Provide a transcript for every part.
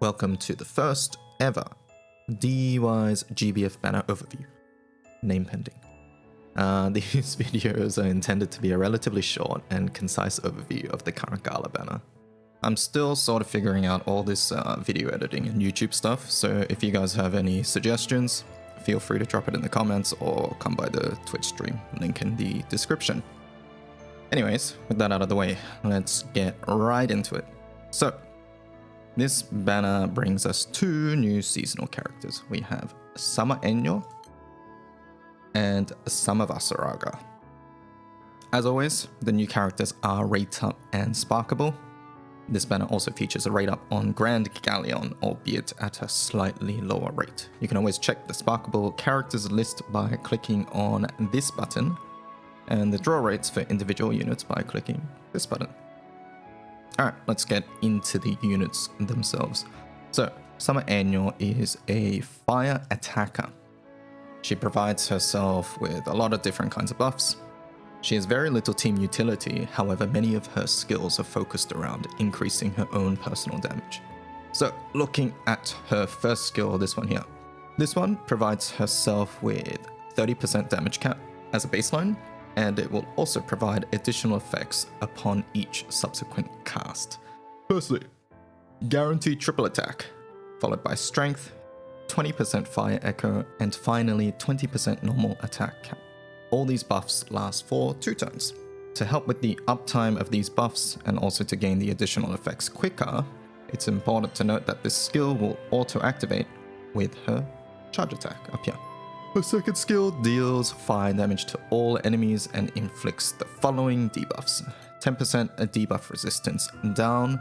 Welcome to the first ever DUI's GBF banner overview. Name pending. These videos are intended to be a relatively short and concise overview of the current Gala banner. I'm still sort of figuring out all this video editing and YouTube stuff, so if you guys have any suggestions, feel free to drop it in the comments or come by the Twitch stream, link in the description. Anyways, with that out of the way, let's get right into it. So, this banner brings us two new seasonal characters. We have Summer Enyo and Summer Vaseraga. As always, the new characters are rate up and sparkable. This banner also features a rate up on Grand Galleon, albeit at a slightly lower rate. You can always check the sparkable characters list by clicking on this button, and the draw rates for individual units by clicking this button. Alright, let's get into the units themselves. So, Summer Enyo is a fire attacker. She provides herself with a lot of different kinds of buffs. She has very little team utility, however many of her skills are focused around increasing her own personal damage. So, looking at her first skill, this one here. This one provides herself with 30% damage cap as a baseline, and it will also provide additional effects upon each subsequent cast. Firstly, guaranteed triple attack, followed by strength, 20% fire echo, and finally 20% normal attack cap. All these buffs last for 2 turns. To help with the uptime of these buffs and also to gain the additional effects quicker, it's important to note that this skill will auto-activate with her charge attack up here. Her second skill deals fire damage to all enemies and inflicts the following debuffs. 10% debuff resistance down,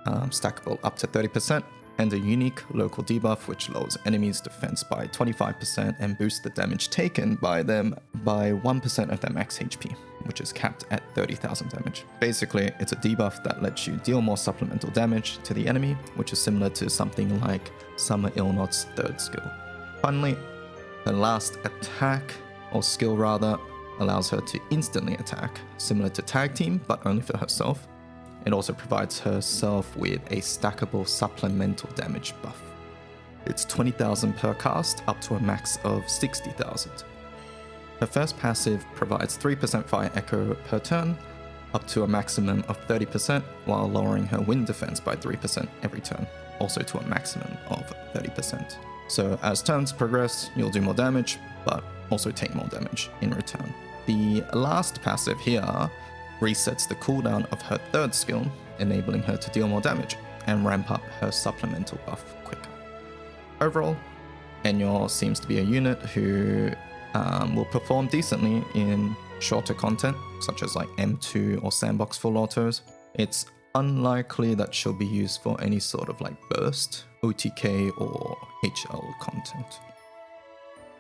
stackable up to 30%, and a unique local debuff which lowers enemies' defense by 25% and boosts the damage taken by them by 1% of their max HP, which is capped at 30,000 damage. Basically, it's a debuff that lets you deal more supplemental damage to the enemy, which is similar to something like Summer Ilnot's third skill. Finally, her last attack, or skill rather, allows her to instantly attack, similar to Tag Team, but only for herself. It also provides herself with a stackable supplemental damage buff. It's 20,000 per cast, up to a max of 60,000. Her first passive provides 3% fire echo per turn, up to a maximum of 30%, while lowering her wind defense by 3% every turn, also to a maximum of 30%. So as turns progress, you'll do more damage, but also take more damage in return. The last passive here resets the cooldown of her third skill, enabling her to deal more damage and ramp up her supplemental buff quicker. Overall, Enyo seems to be a unit who will perform decently in shorter content, such as like M2 or sandbox full autos. It's unlikely that she'll be used for any sort of like burst, OTK or HL content.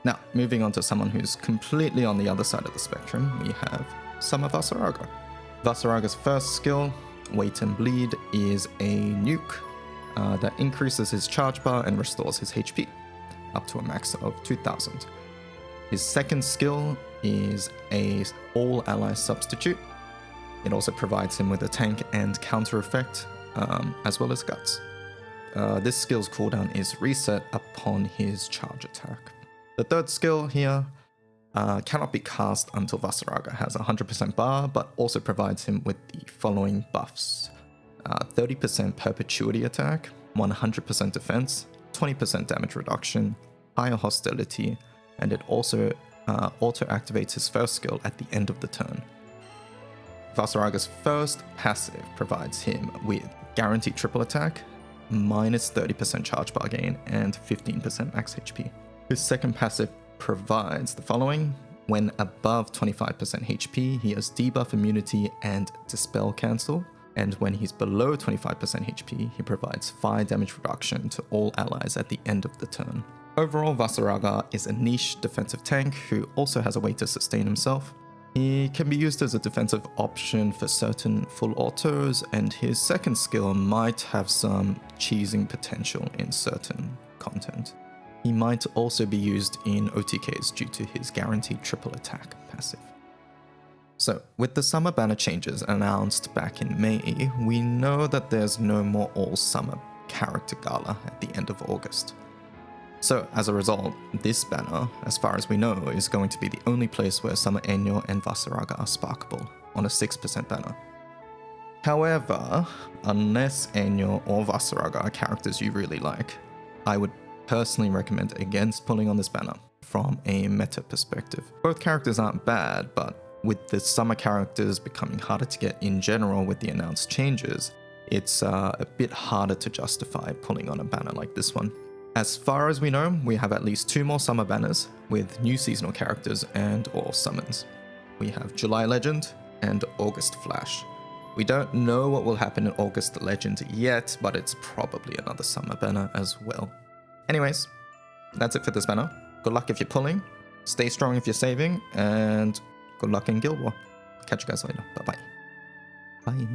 Now, moving on to someone who's completely on the other side of the spectrum, we have Summer Vaseraga. Vaseraga's first skill, Wait and Bleed, is a nuke that increases his charge bar and restores his HP, up to a max of 2000. His second skill is a all ally substitute. It also provides him with a tank and counter effect, as well as guts. This skill's cooldown is reset upon his charge attack. The third skill here cannot be cast until Vaseraga has 100% bar, but also provides him with the following buffs. 30% perpetuity attack, 100% defense, 20% damage reduction, higher hostility, and it also auto-activates his first skill at the end of the turn. Vaseraga's first passive provides him with guaranteed triple attack, minus 30% charge bar gain, and 15% max HP. His second passive provides the following. When above 25% HP, he has debuff immunity and dispel cancel, and when he's below 25% HP, he provides fire damage reduction to all allies at the end of the turn. Overall, Vaseraga is a niche defensive tank who also has a way to sustain himself. He can be used as a defensive option for certain full autos, and his second skill might have some cheesing potential in certain content. He might also be used in OTKs due to his guaranteed triple attack passive. So, with the summer banner changes announced back in May, we know that there's no more all summer character gala at the end of August. So as a result, this banner, as far as we know, is going to be the only place where Summer Enyo and Vaseraga are sparkable on a 6% banner. However, unless Enyo or Vaseraga are characters you really like, I would personally recommend against pulling on this banner from a meta perspective. Both characters aren't bad, but with the summer characters becoming harder to get in general with the announced changes, it's a bit harder to justify pulling on a banner like this one. As far as we know, we have at least 2 more summer banners with new seasonal characters and or summons. We have July Legend and August Flash. We don't know what will happen in August Legend yet, but it's probably another summer banner as well. Anyways, that's it for this banner. Good luck if you're pulling, stay strong if you're saving, and good luck in Guild War. Catch you guys later. Bye-bye. Bye.